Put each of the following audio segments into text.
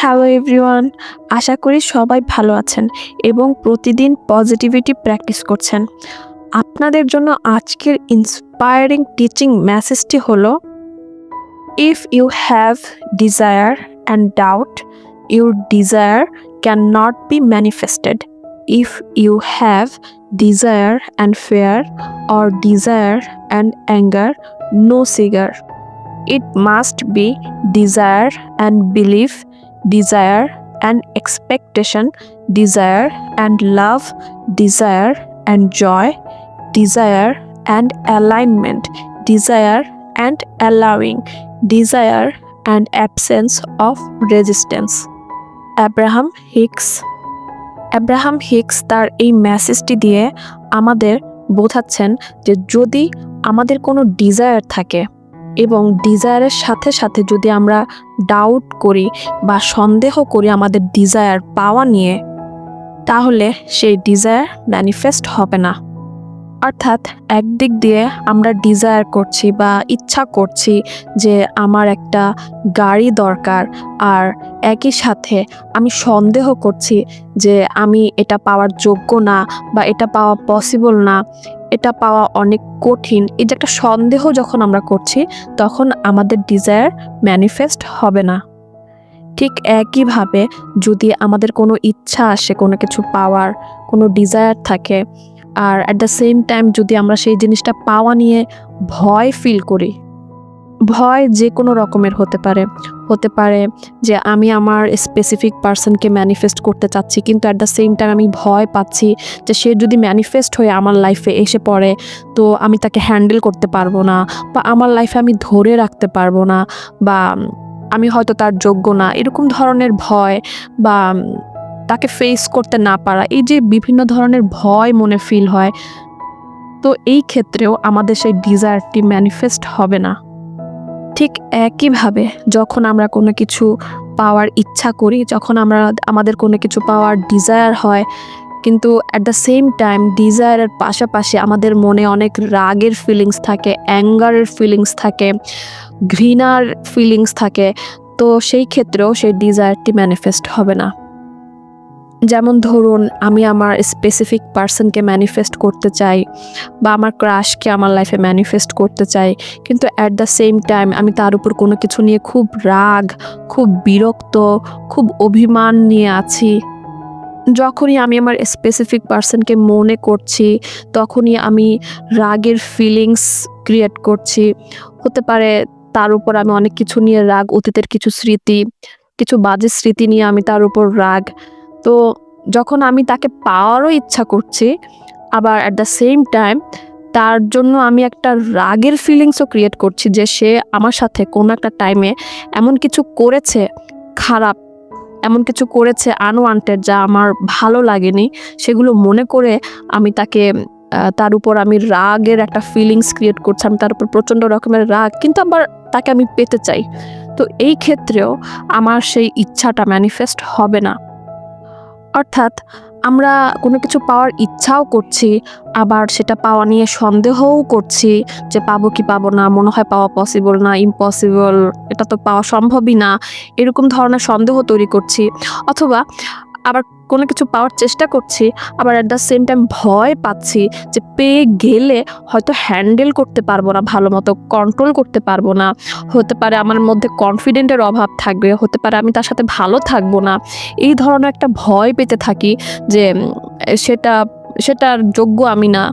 Hello everyone, আশা করি সবাই ভালো আছেন এবং প্রতিদিন পজিটিভিটি প্র্যাকটিস করছেন। আপনাদের জন্য আজকের ইন্সপায়ারিং টিচিং মেসেজটি হলো, if you have desire and doubt, your desire can not be manifested. If you have desire and fear or desire and anger, no cigar. It must be desire and belief, desire and expectation, desire and love, desire and joy, desire and alignment, desire and allowing, desire and absence of resistance. Abraham Higgs তার এই মেসেজটি দিয়ে আমাদের বোঝাচ্ছেন যে যদি আমাদের কোনো ডিজায়ার থাকে এবং ডিজায়ারের সাথে সাথে যদি আমরা ডাউট করি বা সন্দেহ করি আমাদের ডিজায়ার পাওয়া নিয়ে, তাহলে সেই ডিজায়ার ম্যানিফেস্ট হবে না। অর্থাৎ একদিক দিয়ে আমরা ডিজায়ার করছি বা ইচ্ছা করছি যে আমার একটা গাড়ি দরকার, আর একই সাথে আমি সন্দেহ করছি যে আমি এটা পাওয়ার যোগ্য না বা এটা পাওয়া পসিবল না, এটা পাওয়া অনেক কঠিন। এই যে একটা সন্দেহ যখন আমরা করছি, তখন আমাদের ডিজায়ার ম্যানিফেস্ট হবে না। ঠিক একইভাবে যদি আমাদের কোনো ইচ্ছা আসে, কোনো কিছু পাওয়ার কোনো ডিজায়ার থাকে, আর অ্যাট দ্য সেম টাইম যদি আমরা সেই জিনিসটা পাওয়া নিয়ে ভয় ফিল করি, ভয় যে কোনো রকমের হতে পারে যে আমি আমার স্পেসিফিক পার্সনকে ম্যানিফেস্ট করতে চাচ্ছি, কিন্তু অ্যাট দ্য সেম টাইম আমি ভয় পাচ্ছি যে সে যদি ম্যানিফেস্ট হয়ে আমার লাইফে এসে পড়ে তো আমি তাকে হ্যান্ডেল করতে পারবো না, বা আমার লাইফে আমি ধরে রাখতে পারবো না, বা আমি হয়তো তার যোগ্য না, এরকম ধরনের ভয়, বা তাকে ফেস করতে না পারা, এই যে বিভিন্ন ধরনের ভয় মনে ফিল হয়, তো এই ক্ষেত্রেও আমাদের সেই ডিজায়ারটি ম্যানিফেস্ট হবে না। ঠিক একইভাবে যখন আমরা কোনো কিছু পাওয়ার ইচ্ছা করি, যখন আমাদের কোনো কিছু পাওয়ার ডিজায়ার হয়, কিন্তু অ্যাট দ্য সেম টাইম ডিজায়ারের পাশাপাশি আমাদের মনে অনেক রাগের ফিলিংস থাকে, অ্যাঙ্গারের ফিলিংস থাকে, ঘৃণার ফিলিংস থাকে, তো সেই ক্ষেত্রেও সেই ডিজায়ারটি ম্যানিফেস্ট হবে না। যেমন ধরুন, আমি আমার স্পেসিফিক পার্সনকে ম্যানিফেস্ট করতে চাই বা আমার ক্রাশকে আমার লাইফে ম্যানিফেস্ট করতে চাই, কিন্তু অ্যাট দ্য সেম টাইম আমি তার উপর কোনো কিছু নিয়ে খুব রাগ, খুব বিরক্ত, খুব অভিমান নিয়ে আছি। যখনই আমি আমার স্পেসিফিক পার্সনকে মনে করছি, তখনই আমি রাগের ফিলিংস ক্রিয়েট করছি। হতে পারে তার উপর আমি অনেক কিছু নিয়ে রাগ, অতীতের কিছু স্মৃতি, কিছু বাজে স্মৃতি নিয়ে আমি তার উপর রাগ। তো যখন আমি তাকে পাওয়ারও ইচ্ছা করছি, আবার অ্যাট দ্য সেম টাইম তার জন্য আমি একটা রাগের ফিলিংসও ক্রিয়েট করছি যে সে আমার সাথে কোনো একটা টাইমে এমন কিছু করেছে খারাপ, এমন কিছু করেছে আনওয়ান্টেড যা আমার ভালো লাগেনি, সেগুলো মনে করে আমি তার উপর আমি রাগের একটা ফিলিংস ক্রিয়েট করছি, আমি তার উপর প্রচণ্ড রকমের রাগ, কিন্তু আবার তাকে আমি পেতে চাই। তো এই ক্ষেত্রেও আমার সেই ইচ্ছাটা ম্যানিফেস্ট হবে না। অর্থাৎ আমরা কোনো কিছু পাওয়ার ইচ্ছাও করছি, আবার সেটা পাওয়া নিয়ে সন্দেহও করছি যে পাবো কি পাবো না, মনে হয় পাওয়া পসিবল না, ইম্পসিবল, এটা তো পাওয়া সম্ভবই না, এরকম ধরনের সন্দেহ তৈরি করছি। অথবা আবার কোনো কিছু পাওয়ার চেষ্টা করছি, আবার অ্যাট দ্য সেম টাইম ভয় পাচ্ছি যে পেয়ে গেলে হয়তো হ্যান্ডেল করতে পারবো না, ভালো মতো কন্ট্রোল করতে পারবো না, হতে পারে আমার মধ্যে কনফিডেন্টের অভাব থাকবে, হতে পারে আমি তার সাথে ভালো থাকবো না, এই ধরনের একটা ভয় পেতে থাকি যে সেটার যোগ্য আমি না,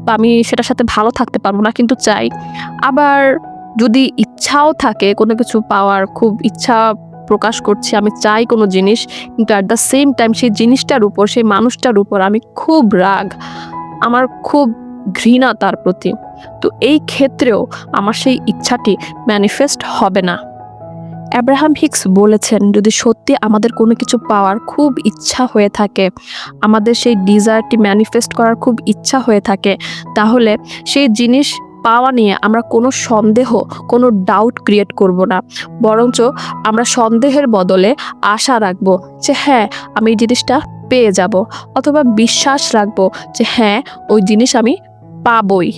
বা আমি সেটার সাথে ভালো থাকতে পারবো না, কিন্তু চাই। আবার যদি ইচ্ছাও থাকে কোনো কিছু পাওয়ার, খুব ইচ্ছা প্রকাশ করছি, আমি চাই কোনো জিনিস, কিন্তু অ্যাট দ্য সেম টাইম সেই জিনিসটার উপর, সেই মানুষটার উপর আমি খুব রাগ, আমার খুব ঘৃণা তার প্রতি, তো এই ক্ষেত্রেও আমার সেই ইচ্ছাটি ম্যানিফেস্ট হবে না। অ্যাব্রাহাম হিক্স বলেছেন, যদি সত্যি আমাদের কোনো কিছু পাওয়ার খুব ইচ্ছা হয়ে থাকে, আমাদের সেই ডিজায়ারটি ম্যানিফেস্ট করার খুব ইচ্ছা হয়ে থাকে, তাহলে সেই জিনিস পাওয়া নিয়ে আমরা কোনো সন্দেহ, কোনো ডাউট ক্রিয়েট করব না, বরঞ্চ আমরা সন্দেহের বদলে আশা রাখবো যে হ্যাঁ আমি এই জিনিসটা পেয়ে যাব, অথবা বিশ্বাস রাখবো যে হ্যাঁ ওই জিনিস আমি পাবই।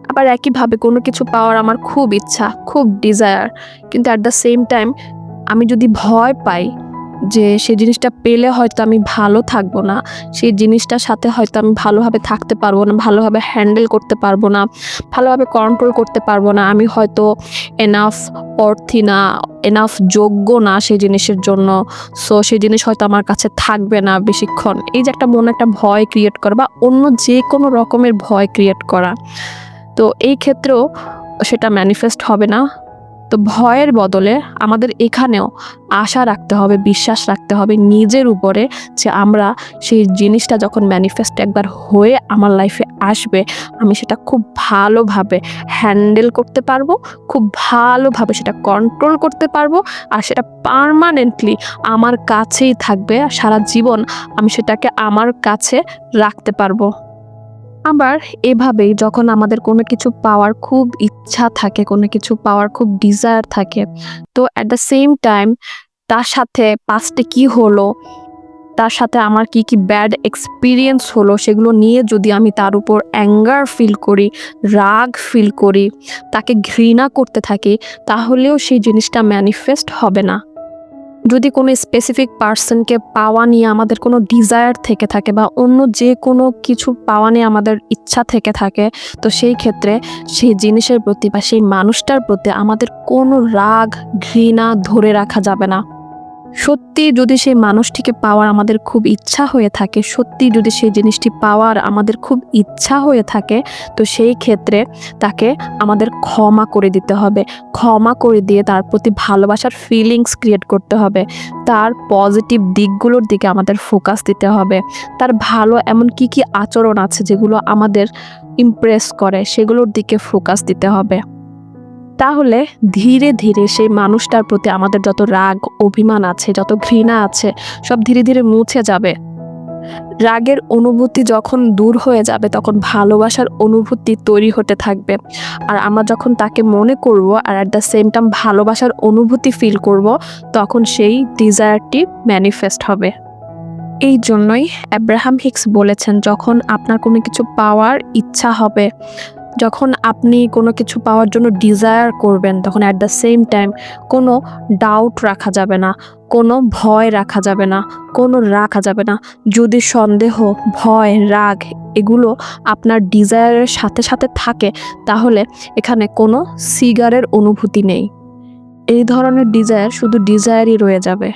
আবার একইভাবে কোনো কিছু পাওয়ার আমার খুব ইচ্ছা, খুব ডিজায়ার, কিন্তু অ্যাট দ্য সেম টাইম আমি যদি ভয় পাই যে সেই জিনিসটা পেলে হয়তো আমি ভালো থাকবো না, সেই জিনিসটার সাথে হয়তো আমি ভালোভাবে থাকতে পারবো না, ভালোভাবে হ্যান্ডেল করতে পারবো না, ভালোভাবে কন্ট্রোল করতে পারবো না, আমি হয়তো এনাফ অর্থী না, এনাফ যোগ্য না সেই জিনিসের জন্য, সো সেই জিনিস হয়তো আমার কাছে থাকবে না বেশিক্ষণ। এই যে একটা মনে একটা ভয় ক্রিয়েট করা বা অন্য যে কোনো রকমের ভয় ক্রিয়েট করা, তো এই ক্ষেত্রেও সেটা ম্যানিফেস্ট হবে না। তো ভয়ের বদলে আমাদের এখানেও আশা রাখতে হবে, বিশ্বাস রাখতে হবে নিজের উপরে, যে আমরা সেই জিনিসটা যখন ম্যানিফেস্ট একবার হয়ে আমার লাইফে আসবে, আমি সেটা খুব ভালোভাবে হ্যান্ডেল করতে পারবো, খুব ভালোভাবে সেটা কন্ট্রোল করতে পারবো, আর সেটা পার্মানেন্টলি আমার কাছেই থাকবে, সারা জীবন আমি সেটাকে আমার কাছে রাখতে পারবো। আবার এভাবেই যখন আমাদের কোনো কিছু পাওয়ার খুব ইচ্ছা থাকে, কোনো কিছু পাওয়ার খুব ডিজায়ার থাকে, তো অ্যাট দ্য সেম টাইম তার সাথে পাস্টে কি হলো, তার সাথে আমার কি কি ব্যাড এক্সপিরিয়েন্স হলো, সেগুলো নিয়ে যদি আমি তার উপর অ্যাঙ্গার ফিল করি, রাগ ফিল করি, তাকে ঘৃণা করতে থাকি, তাহলেও সেই জিনিসটা ম্যানিফেস্ট হবে না। যদি কোনো স্পেসিফিক পার্সনকে পাওয়া নিয়ে আমাদের কোনো ডিজায়ার থেকে থাকে বা অন্য যে কোনো কিছু পাওয়া নিয়ে আমাদের ইচ্ছা থেকে থাকে, তো সেই ক্ষেত্রে সেই জিনিসের প্রতি বা সেই মানুষটার প্রতি আমাদের কোনো রাগ ঘৃণা ধরে রাখা যাবে না। সত্যি যদি সেই মানুষটিকে পাওয়ার আমাদের খুব ইচ্ছা হয়ে থাকে, সত্যি যদি সেই জিনিসটি পাওয়ার আমাদের খুব ইচ্ছা হয়ে থাকে, তো সেই ক্ষেত্রে তাকে আমাদের ক্ষমা করে দিতে হবে। ক্ষমা করে দিয়ে তার প্রতি ভালোবাসার ফিলিংস ক্রিয়েট করতে হবে, তার পজিটিভ দিকগুলোর দিকে আমাদের ফোকাস দিতে হবে, তার ভালো এমন কি কি আচরণ আছে যেগুলো আমাদের ইমপ্রেস করে, সেগুলোর দিকে ফোকাস দিতে হবে। তাহলে ধীরে ধীরে সেই মানুষটার প্রতি আমাদের যত রাগ অভিমান আছে, যত ঘৃণা আছে, সব ধীরে ধীরে মুছে যাবে। রাগের অনুভূতি যখন দূর হয়ে যাবে, তখন ভালোবাসার অনুভূতি তৈরি হতে থাকবে। আর আমরা যখন তাকে মনে করব আর অ্যাট দ্য সেম টাইম ভালোবাসার অনুভূতি ফিল করব, তখন সেই ডিজায়ারটি ম্যানিফেস্ট হবে। এই জন্যই অ্যাব্রাহাম হিক্স বলেছেন, যখন আপনার কোনো কিছু পাওয়ার ইচ্ছা হবে, যখন আপনি কোনো কিছু পাওয়ার জন্য ডিজায়ার করবেন, তখন অ্যাট দ্য সেম টাইম কোনো ডাউট রাখা যাবে না, কোনো ভয় রাখা যাবে না, কোনো রাখা যাবে না। যদি সন্দেহ, ভয়, রাগ এগুলো আপনার ডিজায়ারের সাথে সাথে থাকে, তাহলে এখানে কোনো সিগারের অনুভূতি নেই। এই ধরনের ডিজায়ার শুধু ডিজায়ারই রয়ে যাবে,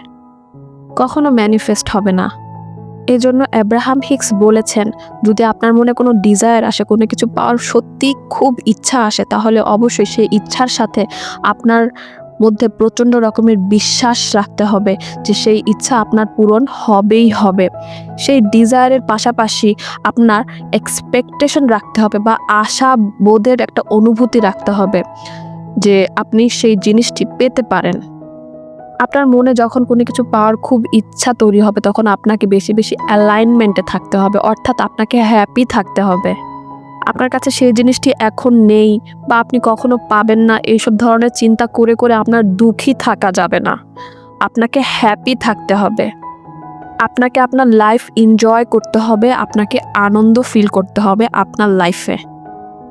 কখনো ম্যানিফেস্ট হবে না। এজন্য অ্যাব্রাহাম হিক্স বলেছেন, যদি আপনার মনে কোনো ডিজায়ার আসে, কোনো কিছু পাওয়ার সত্যি খুব ইচ্ছা আসে, তাহলে অবশ্যই সেই ইচ্ছার সাথে আপনার মধ্যে প্রচণ্ড রকমের বিশ্বাস রাখতে হবে যে সেই ইচ্ছা আপনার পূরণ হবেই হবে। সেই ডিজায়ারের পাশাপাশি আপনার এক্সপেকটেশন রাখতে হবে বা আশাবোধের একটা অনুভূতি রাখতে হবে যে আপনি সেই জিনিসটি পেতে পারেন। আপনার মনে যখন কোনো কিছু পাওয়ার খুব ইচ্ছা তৈরি হবে, তখন আপনাকে বেশি বেশি অ্যালাইনমেন্টে থাকতে হবে, অর্থাৎ আপনাকে হ্যাপি থাকতে হবে। আপনার কাছে সেই জিনিসটি এখন নেই বা আপনি কখনো পাবেন না, এইসব ধরনের চিন্তা করে করে আপনার দুঃখী থাকা যাবে না। আপনাকে হ্যাপি থাকতে হবে, আপনাকে আপনার লাইফ এনজয় করতে হবে, আপনাকে আনন্দ ফিল করতে হবে আপনার লাইফে।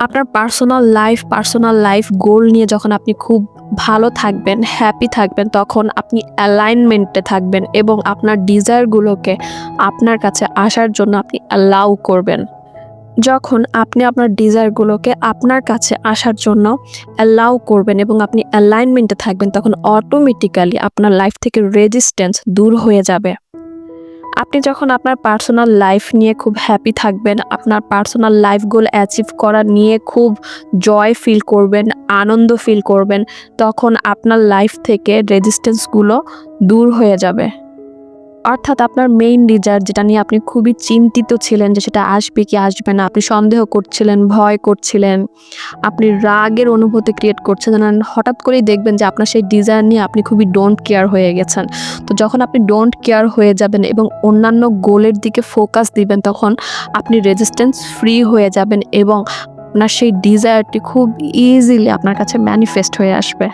আপনার পার্সোনাল লাইফ গোল নিয়ে যখন আপনি খুব ভালো থাকবেন, হ্যাপি থাকবেন, তখন আপনি অ্যালাইনমেন্টে থাকবেন এবং আপনার ডিজায়ারগুলোকে আপনার কাছে আসার জন্য আপনি অ্যালাউ করবেন। যখন আপনি আপনার ডিজায়ারগুলোকে আপনার কাছে আসার জন্য অ্যালাউ করবেন এবং আপনি অ্যালাইনমেন্টে থাকবেন, তখন অটোমেটিক্যালি আপনার লাইফ থেকে রেজিস্ট্যান্স দূর হয়ে যাবে। আপনি যখন আপনার পার্সোনাল লাইফ নিয়ে খুব হ্যাপি থাকবেন, আপনার পার্সোনাল লাইফ গোল অ্যাচিভ করা নিয়ে খুব জয় ফিল করবেন, আনন্দ ফিল করবেন, তখন আপনার লাইফ থেকে রেজিস্ট্যান্সগুলো দূর হয়ে যাবে। অর্থাৎ আপনার মেইন ডিজায়ার, যেটা নিয়ে আপনি খুবই চিন্তিত ছিলেন যে সেটা আসবে কি আসবে না, আপনি সন্দেহ করছিলেন, ভয় করছিলেন, আপনি রাগের অনুভূতি ক্রিয়েট করছিলেন, হঠাৎ করেই দেখবেন যে আপনার সেই ডিজায়ার নিয়ে আপনি খুবই ডোন্ট কেয়ার হয়ে গেছেন। তো যখন আপনি ডোন্ট কেয়ার হয়ে যাবেন এবং অন্যান্য গোলের দিকে ফোকাস দিবেন, তখন আপনি রেজিস্ট্যান্স ফ্রি হয়ে যাবেন এবং আপনার সেই ডিজায়ারটি খুব ইজিলি আপনার কাছে ম্যানিফেস্ট হয়ে আসবে।